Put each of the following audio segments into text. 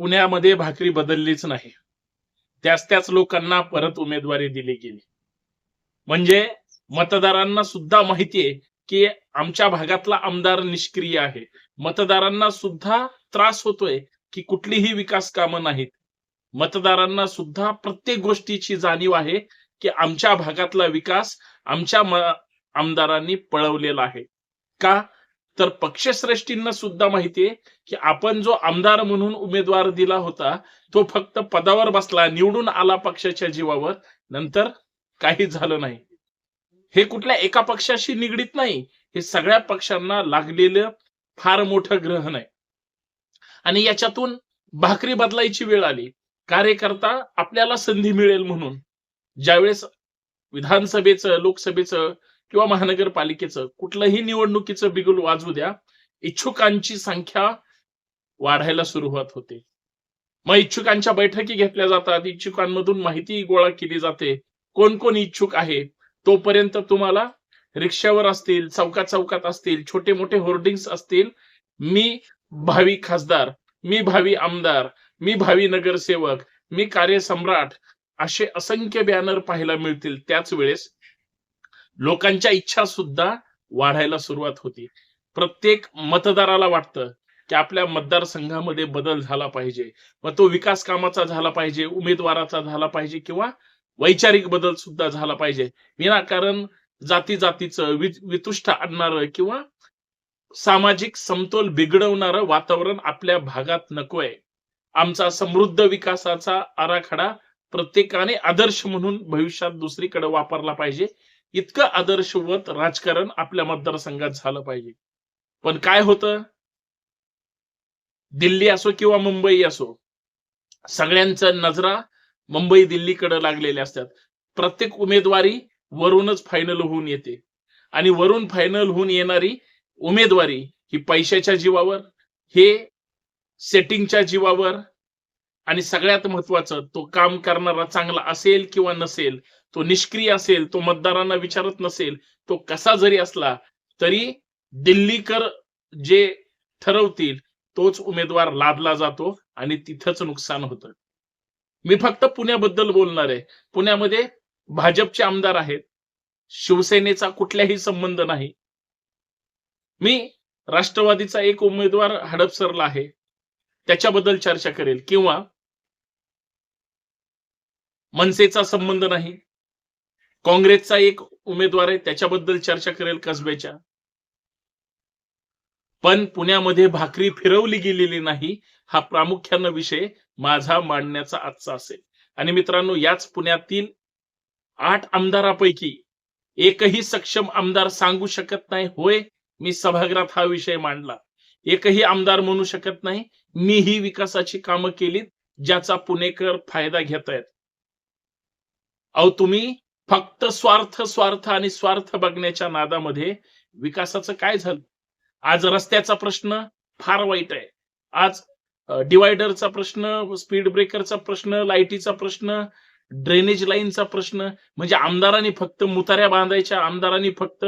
पुण्यामध्ये भाकरी बदललीच नाही. त्याच लोकांना परत उमेदवारी दिली गेली. म्हणजे मतदारांना सुद्धा माहितीये की आमच्या भागातला आमदार निष्क्रिय आहे. मतदारांना सुद्धा त्रास होतोय की कुठलीही विकास कामं नाहीत. मतदारांना सुद्धा प्रत्येक गोष्टीची जाणीव आहे की आमच्या भागातला विकास आमच्या आमदारांनी पळवलेला आहे. का? तर पक्षश्रेष्ठींना सुद्धा माहितीये की आपण जो आमदार म्हणून उमेदवार दिला होता तो फक्त पदावर बसला, निवडून आला पक्षाच्या जीवावर, नंतर काही झालं नाही. हे कुठल्या एका पक्षाशी निगडीत नाही, हे सगळ्या पक्षांना लागलेलं फार मोठं ग्रहण आहे. आणि याच्यातून भाकरी बदलायची वेळ आली. कार्यकर्ता आपल्याला संधी मिळेल म्हणून ज्यावेळेस विधानसभेचं, लोकसभेचं किंवा महानगरपालिकेचं कुठलंही निवडणुकीचं बिगुल वाजू द्या, इच्छुकांची संख्या वाढायला सुरुवात होते. मग इच्छुकांच्या बैठकी घेतल्या जातात, इच्छुकांमधून माहिती गोळा केली जाते. कोण कोण इच्छुक आहे तोपर्यंत तुम्हाला रिक्षावर असतील, चौकात असतील, छोटे मोठे होर्डिंग्स असतील, मी भावी खासदार, मी भावी आमदार, मी भावी नगरसेवक, मी कार्यसम्राट, असे असंख्य बॅनर पाहायला मिळतील. त्याच वेळेस लोकांच्या इच्छा सुद्धा वाढायला सुरुवात होती. प्रत्येक मतदाराला वाटतं की आपल्या मतदारसंघामध्ये बदल झाला पाहिजे. मग तो विकास कामाचा झाला पाहिजे, उमेदवाराचा झाला पाहिजे किंवा वैचारिक बदल सुद्धा झाला पाहिजे. विनाकारण जातीचं वितुष्ट आणणारं किंवा सामाजिक समतोल बिघडवणारं वातावरण आपल्या भागात नकोय. आमचा समृद्ध विकासाचा आराखडा प्रत्येकाने आदर्श म्हणून भविष्यात दुसरीकडे वापरला पाहिजे. इतकं आदर्शवत राजकारण आपल्या मतदारसंघात झालं पाहिजे. पण काय होतं, दिल्ली असो किंवा मुंबई असो, सगळ्यांच्या नजरा मुंबई दिल्लीकडे लागलेल्या असतात. प्रत्येक उमेदवारी वरूनच फायनल होऊन येते आणि वरून फायनल होऊन येणारी उमेदवारी ही पैशाच्या जीवावर, हे सेटिंगच्या जीवावर, आणि सगळ्यात महत्वाचं तो काम करणारा चांगला असेल किंवा नसेल, तो निष्क्रिय असेल, तो मतदारांना विचारत नसेल, तो कसा जरी असला तरी दिल्लीकर जे ठरवतील तोच उमेदवार लादला जातो आणि तिथंच नुकसान होतं. मी फक्त पुण्याबद्दल बोलणार आहे. पुण्यामध्ये भाजपचे आमदार आहेत, शिवसेनेचा कुठलाही संबंध नाही. मी राष्ट्रवादीचा एक उमेदवार हडपसरला आहे, त्याच्याबद्दल चर्चा करेल. किंवा मनसेचा संबंध नाही, काँग्रेसचा एक उमेदवार आहे, त्याच्याबद्दल चर्चा करेल कसब्याच्या. पण पुण्यामध्ये भाकरी फिरवली गेलेली नाही, हा प्रामुख्याने विषय माझा मांडण्याचा आजचा असेल. आणि मित्रांनो, याच पुण्यातील 8 आमदारापैकी एकही सक्षम आमदार सांगू शकत नाही, होय मी सभागृहात हा विषय मांडला. एकही आमदार म्हणू शकत नाही मी ही विकासाची कामं केलीत ज्याचा पुणेकर फायदा घेतायत. अहो, तुम्ही फक्त स्वार्थ आणि स्वार्थ बघण्याच्या नादामध्ये विकासाचं काय झालं? आज रस्त्याचा प्रश्न फार वाईट आहे. आज डिवायडरचा प्रश्न, स्पीड ब्रेकरचा प्रश्न, लाईटीचा प्रश्न, ड्रेनेज लाईनचा प्रश्न, म्हणजे आमदारांनी फक्त मुताऱ्या बांधायच्या, आमदारांनी फक्त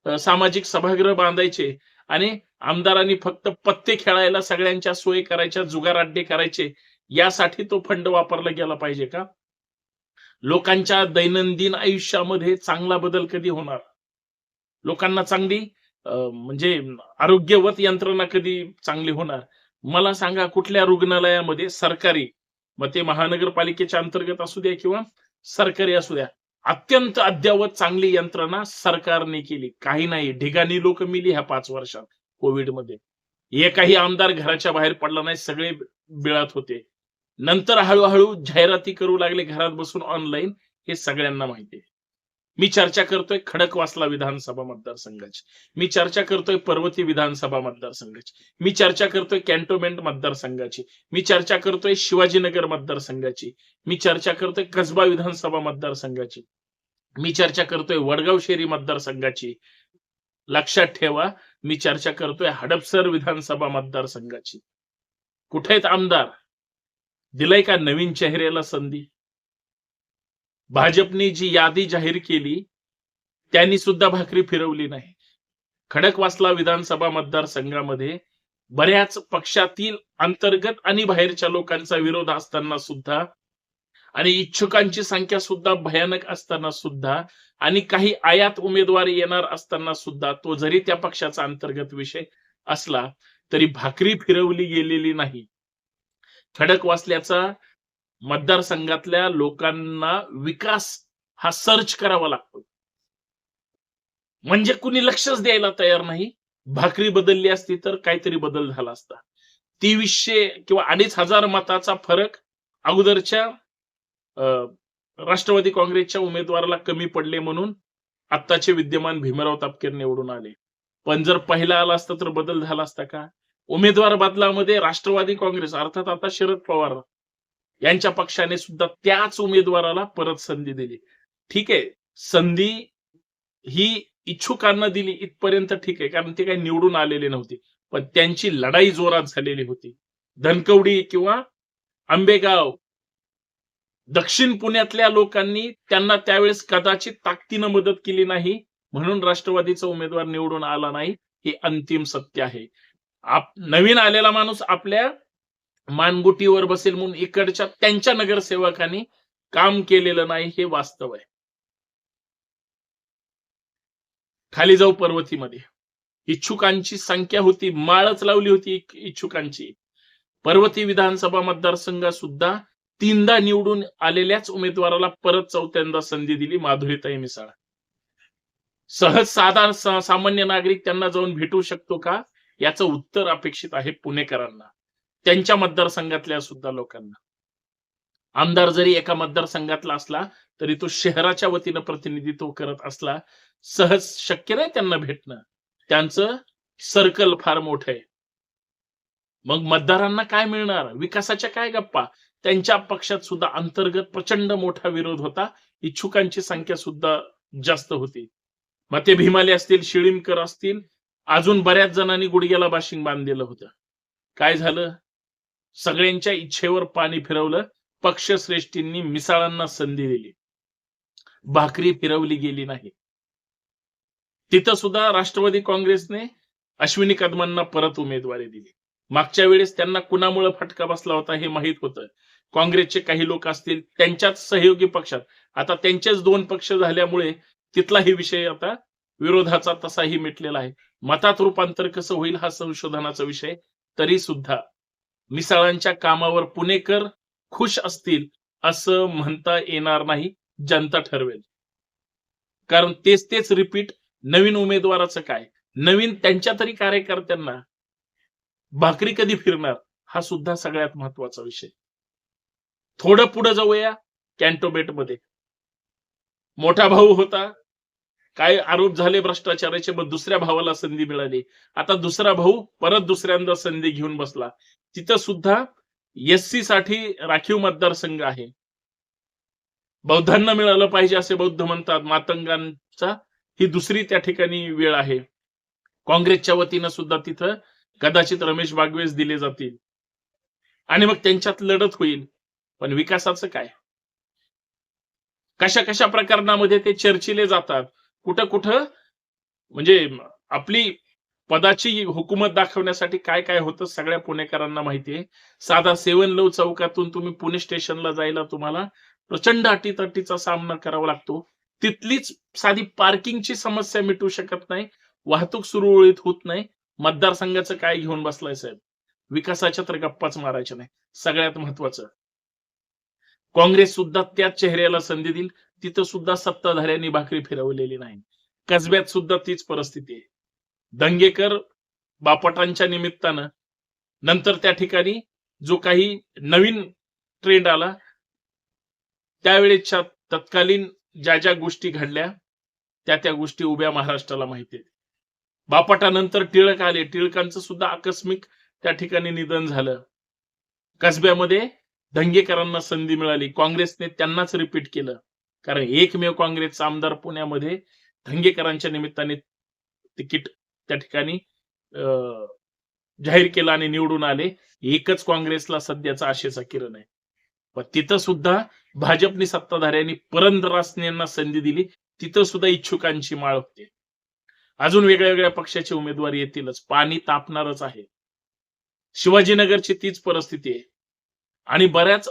सामाजिक सभागृह बांधायचे आणि आमदारांनी फक्त पत्ते खेळायला सगळ्यांच्या सोयी करायच्या, जुगार अड्डे करायचे, यासाठी तो फंड वापरला गेला पाहिजे का? लोकांच्या दैनंदिन आयुष्यामध्ये चांगला बदल कधी होणार? लोकांना चांगली म्हणजे आरोग्यवत यंत्रणा कधी चांगली होणार? मला सांगा, कुठल्या रुग्णालयामध्ये सरकारी, मग ते महानगरपालिकेच्या अंतर्गत असू द्या किंवा सरकारी असू द्या, अत्यंत अद्ययावत चांगली यंत्रणा सरकारने केली? काही नाही. ढिगाणी लोक मिली ह्या 5 वर्षात कोविडमध्ये. एकही आमदार घराच्या बाहेर पडला नाही, सगळे बिळात होते. नंतर हळूहळू जाहिराती करू लागले घरात बसून ऑनलाईन, हे सगळ्यांना माहिती आहे. मी चर्चा करतोय खडकवासला विधानसभा मतदारसंघाची, मी चर्चा करतोय पर्वती विधानसभा मतदारसंघाची, मी चर्चा करतोय कॅन्टोन्मेंट मतदारसंघाची, मी चर्चा करतोय शिवाजीनगर मतदारसंघाची, मी चर्चा करतोय कसबा विधानसभा मतदारसंघाची, मी चर्चा करतोय वडगाव शेरी मतदारसंघाची. लक्षात ठेवा, मी चर्चा करतोय हडपसर विधानसभा मतदारसंघाची. कुठे आहेत आमदार? दिलाय का नवीन चेहऱ्याला संधी? भाजपने जी यादी जाहीर केली त्यांनी सुद्धा भाकरी फिरवली नाही. खडकवासला विधानसभा मतदारसंघामध्ये बऱ्याच पक्षातील अंतर्गत आणि बाहेरच्या लोकांचा विरोध असताना सुद्धा आणि इच्छुकांची संख्या सुद्धा भयानक असताना सुद्धा आणि काही आयात उमेदवार येणार असताना सुद्धा तो जरी त्या पक्षाचा अंतर्गत विषय असला तरी भाकरी फिरवली गेलेली नाही. खडकवासल्याचा मतदारसंघातल्या लोकांना विकास हा सर्च करावा लागतो. म्हणजे कुणी लक्षच द्यायला तयार नाही. भाकरी बदलली असती तर काहीतरी बदल झाला असता. 2300 किंवा 2500 मताचा फरक अगोदरच्या राष्ट्रवादी काँग्रेसच्या उमेदवाराला कमी पडले म्हणून आत्ताचे विद्यमान भीमराव तापकीर निवडून आले. पण जर पहिला आला असता तर बदल झाला असता का? उमेदवार बदलामध्ये राष्ट्रवादी काँग्रेस अर्थात आता शरद पवार यांच्या पक्षाने सुद्धा त्याच उमेदवाराला परत संधी दिली. ठीक आहे, संधी ही इच्छुकांना दिली इथपर्यंत ठीक आहे, कारण ते काही निवडून आलेले नव्हते. पण त्यांची लढाई जोरात झालेली होती. धनकवडी किंवा आंबेगाव दक्षिण पुण्यातल्या लोकांनी त्यांना त्यावेळेस कदाचित ताकदीनं मदत केली नाही म्हणून राष्ट्रवादीचा उमेदवार निवडून आला नाही, हे अंतिम सत्य आहे. नवीन आलेला माणूस आपल्या मानगुटीवर बसेल म्हणून इकडच्या त्यांच्या नगरसेवकांनी काम केलेलं नाही, हे वास्तव आहे. खाली जाऊ पर्वतीमध्ये इच्छुकांची संख्या होती, माळच लावली होती इच्छुकांची. पर्वती विधानसभा मतदारसंघात सुद्धा 3दा निवडून आलेल्याच उमेदवाराला परत 4थ्यांदा संधी दिली, माधुरीताई मिसाळ. सहज साधा सामान्य नागरिक त्यांना जाऊन भेटू शकतो का, याचं उत्तर अपेक्षित आहे पुणेकरांना, त्यांच्या मतदारसंघातल्या सुद्धा लोकांना. आमदार जरी एका मतदारसंघातला असला तरी तो शहराच्या वतीनं प्रतिनिधित्व करत असला, सहज शक्य नाही त्यांना भेटणं. त्यांचं सर्कल फार मोठं आहे. मग मतदारांना काय मिळणार? विकासाच्या काय गप्पा? त्यांच्या पक्षात सुद्धा अंतर्गत प्रचंड मोठा विरोध होता. इच्छुकांची संख्या सुद्धा जास्त होती. मग ते भीमाले असतील, शिळीमकर असतील, अजून बऱ्याच जणांनी गुडघ्याला बाशिंग बांधलेलं होतं. काय झालं? सगळ्यांच्या इच्छेवर पाणी फिरवलं. पक्षश्रेष्ठींनी मिसाळांना संधी दिली. भाकरी फिरवली गेली नाही. तिथं सुद्धा राष्ट्रवादी काँग्रेसने अश्विनी कदमांना परत उमेदवारी दिली. मागच्या वेळेस त्यांना कुणामुळे फटका बसला होता हे माहित होतं. काँग्रेसचे काही लोक असतील, त्यांच्याच सहयोगी पक्षात आता त्यांचेच 2 पक्ष झाल्यामुळे तिथलाही विषय आता विरोधाचा तसाही मिटलेला आहे. मतात रूपांतर कसं होईल हा संशोधनाचा विषय. तरी सुद्धा मिसाळांच्या कामावर पुणेकर खुश असतील असं म्हणता येणार नाही. जनता ठरवेल. कारण तेच रिपीट. नवीन उमेदवाराचं काय? नवीन त्यांच्या तरी कार्यकर्त्यांना भाकरी कधी फिरणार, हा सुद्धा सगळ्यात महत्वाचा विषय. थोडं पुढे जाऊया. कॅन्टोन्मेंटमध्ये मोठा भाऊ होता, काय आरोप झाले भ्रष्टाचाराचे, मग दुसऱ्या भावाला संधी मिळाली. आता दुसरा भाऊ परत दुसऱ्यांदा संधी घेऊन बसला. तिथं सुद्धा एससी साठी राखीव मतदारसंघ आहे. बौद्धांना मिळालं पाहिजे असे बौद्ध म्हणतात. मातंगांचा ही दुसरी त्या ठिकाणी वेळ आहे. काँग्रेसच्या वतीनं सुद्धा तिथं कदाचित रमेश बागवेस दिले जातील आणि मग त्यांच्यात लढत होईल. पण विकासाचं काय? कशा कशा प्रकरणामध्ये ते चर्चिले जातात. कुठं म्हणजे आपली पदाची हुकूमत दाखवण्यासाठी काय काय होतं सगळ्या पुणेकरांना माहिती आहे. साधा 7 लव चौकातून तुम्ही पुणे स्टेशनला जायला तुम्हाला प्रचंड अटीतटीचा सामना करावा लागतो. तिथलीच साधी पार्किंगची समस्या मिटू शकत नाही. वाहतूक सुरळीत होत नाही. मतदारसंघाचं काय घेऊन बसलाय साहेब? विकासाच्या तर गप्पाच मारायच्या नाही. सगळ्यात महत्वाचं, काँग्रेस सुद्धा त्याच चेहऱ्याला संधी देईल. तिथं सुद्धा सत्ताधाऱ्यांनी भाकरी फिरवलेली नाही. कसब्यात सुद्धा तीच परिस्थिती आहे. दंगेकर बापटांच्या निमित्तानं नंतर त्या ठिकाणी जो काही नवीन ट्रेंड आला, त्यावेळेच्या तत्कालीन ज्या गोष्टी घडल्या त्या गोष्टी उभ्या महाराष्ट्राला माहिती आहेत. बापटानंतर टिळक आले. टिळकांचं सुद्धा आकस्मिक त्या ठिकाणी निधन झालं. कसब्यामध्ये दंगेकरांना संधी मिळाली. काँग्रेसने त्यांनाच रिपीट केलं. कारण एकमेव काँग्रेसचा आमदार पुण्यामध्ये दंगेकरांच्या निमित्ताने तिकीट त्या ठिकाणी जाहीर केलं आणि निवडून आले. एकच काँग्रेसला सध्याचा आशेचा किरण आहे. पण तिथं सुद्धा भाजपने सत्ताधाऱ्यांनी पुरंदरदासांना संधी दिली. तिथं सुद्धा इच्छुकांची माळ होते. अजून वेगळ्या वेगळ्या पक्षाचे उमेदवार येतीलच. पाणी तापणारच आहे. शिवाजीनगरची तीच परिस्थिती आहे. आणि बऱ्याच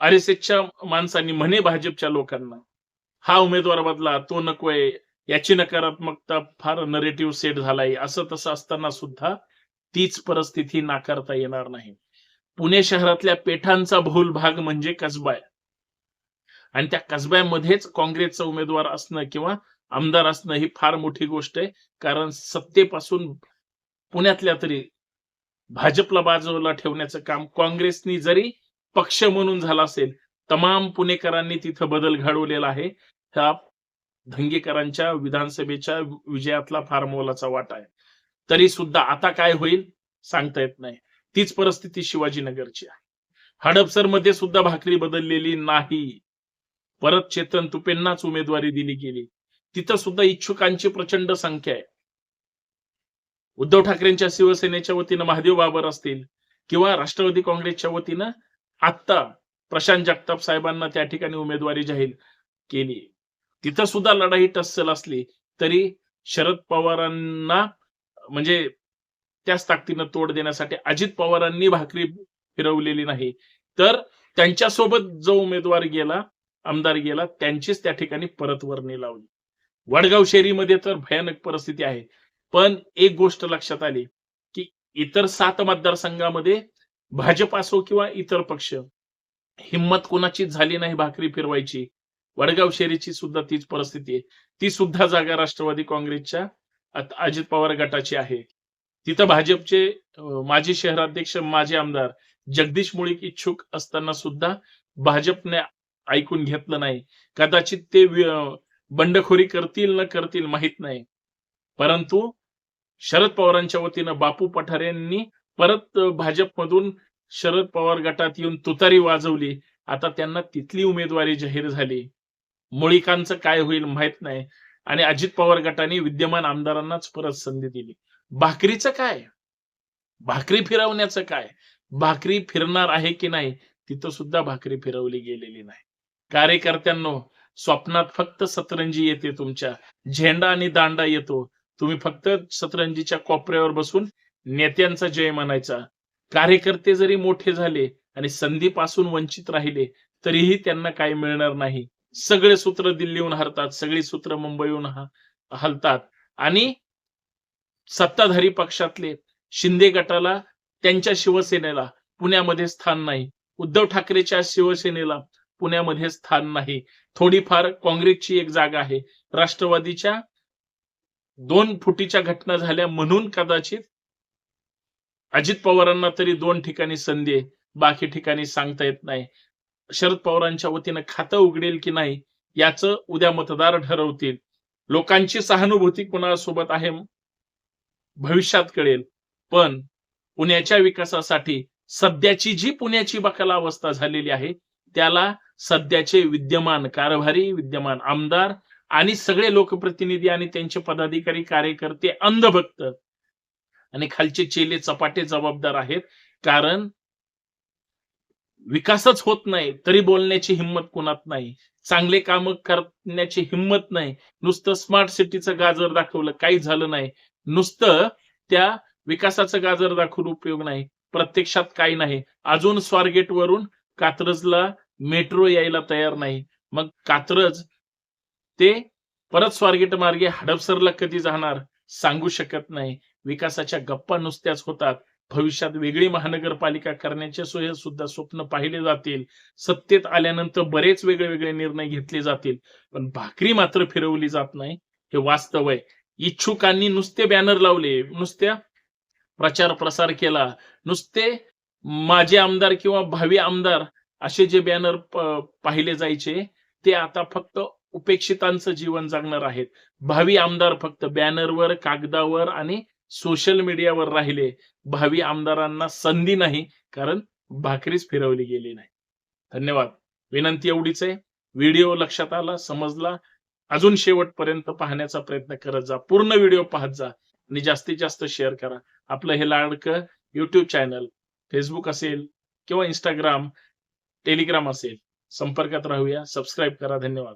RSSच्या माणसांनी म्हणे भाजपच्या लोकांना हा उमेदवार बदला, तो नकोय, याची नकारात्मकता फार नरेटिव्ह सेट झालाय, असं तसं असताना सुद्धा तीच परिस्थिती नाकारता येणार नाही. पुणे शहरातल्या पेठांचा बहुल भाग म्हणजे कसबा आहे. आणि त्या कसब्यामध्येच काँग्रेसचा उमेदवार असणं किंवा आमदार असणं ही फार मोठी गोष्ट आहे. कारण सत्तेपासून पुण्यातल्या तरी भाजपला बाजूला ठेवण्याचं काम काँग्रेसनी जरी पक्ष म्हणून झालं असेल, तमाम पुणेकरांनी तिथं बदल घडवलेला आहे. ह्या धंगेकरांच्या विधानसभेच्या विजयातला फार मोलाचा वाटा आहे. तरी सुद्धा आता काय होईल सांगता येत नाही. तीच परिस्थिती शिवाजीनगरची आहे. हडपसरमध्ये सुद्धा भाकरी बदललेली नाही. परत चेतन तुपेंनाच उमेदवारी दिली गेली. तिथं सुद्धा इच्छुकांची प्रचंड संख्या आहे. उद्धव ठाकरेंच्या शिवसेनेच्या वतीनं महादेव बाबर असतील किंवा राष्ट्रवादी काँग्रेसच्या वतीनं आत्ता प्रशांत जगताप साहेबांना त्या ठिकाणी उमेदवारी जाहीर केली. तिथं सुद्धा लढाई टस्सल असली तरी शरद पवारांना म्हणजे त्याच ताकदीनं तोड देण्यासाठी अजित पवारांनी भाकरी फिरवलेली नाही. तर त्यांच्यासोबत जो उमेदवार गेला, आमदार गेला, त्यांचीच त्या ठिकाणी परत वर्णी लावली. वडगाव शेरीमध्ये तर भयानक परिस्थिती आहे. पण एक गोष्ट लक्षात आली की इतर 7 मतदारसंघामध्ये भाजप असो किंवा इतर पक्ष हिम्मत कोणाचीच झाली नाही भाकरी फिरवायची. वडगाव शेरीची सुद्धा तीच परिस्थिती आहे. ती सुद्धा जागा राष्ट्रवादी काँग्रेसच्या अजित पवार गटाची आहे. तिथं भाजपचे माजी शहराध्यक्ष, माजी आमदार जगदीश मुळीक इच्छुक असताना सुद्धा भाजपने ऐकून घेतलं नाही. कदाचित ते बंडखोरी करतील न करतील माहित नाही. परंतु शरद पवारांच्या वतीनं बापू पठारेंनी परत भाजपमधून शरद पवार गटात येऊन तुतारी वाजवली. आता त्यांना तिथली उमेदवारी जाहीर झाली. मुळीकांचं काय होईल माहित नाही. आणि अजित पवार गटाने विद्यमान आमदारांनाच परत संधी दिली. भाकरीचं काय? भाकरी फिरवण्याचं काय? भाकरी फिरणार आहे की नाही? तिथं सुद्धा भाकरी फिरवली गेलेली नाही. कार्यकर्त्यांनो, स्वप्नात फक्त सतरंजी येते तुमच्या, झेंडा आणि दांडा येतो. तुम्ही फक्त सतरंजीच्या कोपऱ्यावर बसून नेत्यांचा जय म्हणायचा. कार्यकर्ते जरी मोठे झाले आणि संधीपासून वंचित राहिले तरीही त्यांना काही मिळणार नाही. सगळे सूत्र दिल्लीहून हरतात, सगळी सूत्र मुंबईहून हलतात आणि सत्ताधारी पक्षातले शिंदे गटाला, त्यांच्या शिवसेनेला पुण्यामध्ये स्थान नाही. उद्धव ठाकरेच्या शिवसेनेला पुण्यामध्ये स्थान नाही. थोडीफार काँग्रेसची एक जागा आहे. राष्ट्रवादीच्या 2 फुटीच्या घटना झाल्या म्हणून कदाचित अजित पवारांना तरी 2 ठिकाणी संधी आहे. बाकी ठिकाणी सांगता येत नाही. शरद पवारांच्या वतीनं खातं उघडेल की नाही याचं उद्या मतदार ठरवतील. लोकांची सहानुभूती कोणासोबत आहे भविष्यात कळेल. पण पुण्याच्या विकासासाठी सध्याची जी पुण्याची बकालावस्था झालेली आहे त्याला सध्याचे विद्यमान कारभारी, विद्यमान आमदार आणि सगळे लोकप्रतिनिधी आणि त्यांचे पदाधिकारी, कार्यकर्ते, अंधभक्त आणि खालचे चेले चपाटे जबाबदार आहेत. कारण विकासच होत नाही तरी बोलण्याची हिंमत कोणात नाही. चांगले काम करण्याची हिंमत नाही. नुसतं स्मार्ट सिटीचं गाजर दाखवलं, काही झालं नाही. नुसतं त्या विकासाचं गाजर दाखवून उपयोग नाही. प्रत्यक्षात काही नाही. अजून स्वारगेट वरून कात्रजला मेट्रो यायला तयार नाही. मग कात्रज ते परत स्वारगेट मार्गे हडपसरला कधी जाणार सांगू शकत नाही. विकासाच्या गप्पा नुसत्याच होतात. भविष्यात वेगळी महानगरपालिका करण्याचे सुद्धा स्वप्न पाहिले जातील. सत्तेत आल्यानंतर बरेच वेगळे निर्णय घेतले जातील. पण भाकरी मात्र फिरवली जात नाही, हे वास्तव आहे. इच्छुकांनी नुसते बॅनर लावले, नुसत्या प्रचार प्रसार केला, नुसते माझे आमदार किंवा भावी आमदार असे जे बॅनर पाहिले जायचे ते आता फक्त उपेक्षितांचं जीवन जगणार आहेत. भावी आमदार फक्त बॅनरवर, कागदावर आणि सोशल मीडियावर राहिले. भावी आमदारांना संधी नाही, कारण भाकरीच फिरवली गेली नाही. धन्यवाद. विनंती एवढीच आहे. व्हिडिओ लक्षात आला, समजला, अजून शेवटपर्यंत पाहण्याचा प्रयत्न करत जा. पूर्ण व्हिडिओ पाहत जा आणि जास्तीत जास्त शेअर करा. आपलं हे लाडकं YouTube चॅनल, फेसबुक असेल किंवा इंस्टाग्राम, टेलिग्राम असेल, संपर्कात राहूया. सबस्क्राईब करा. धन्यवाद.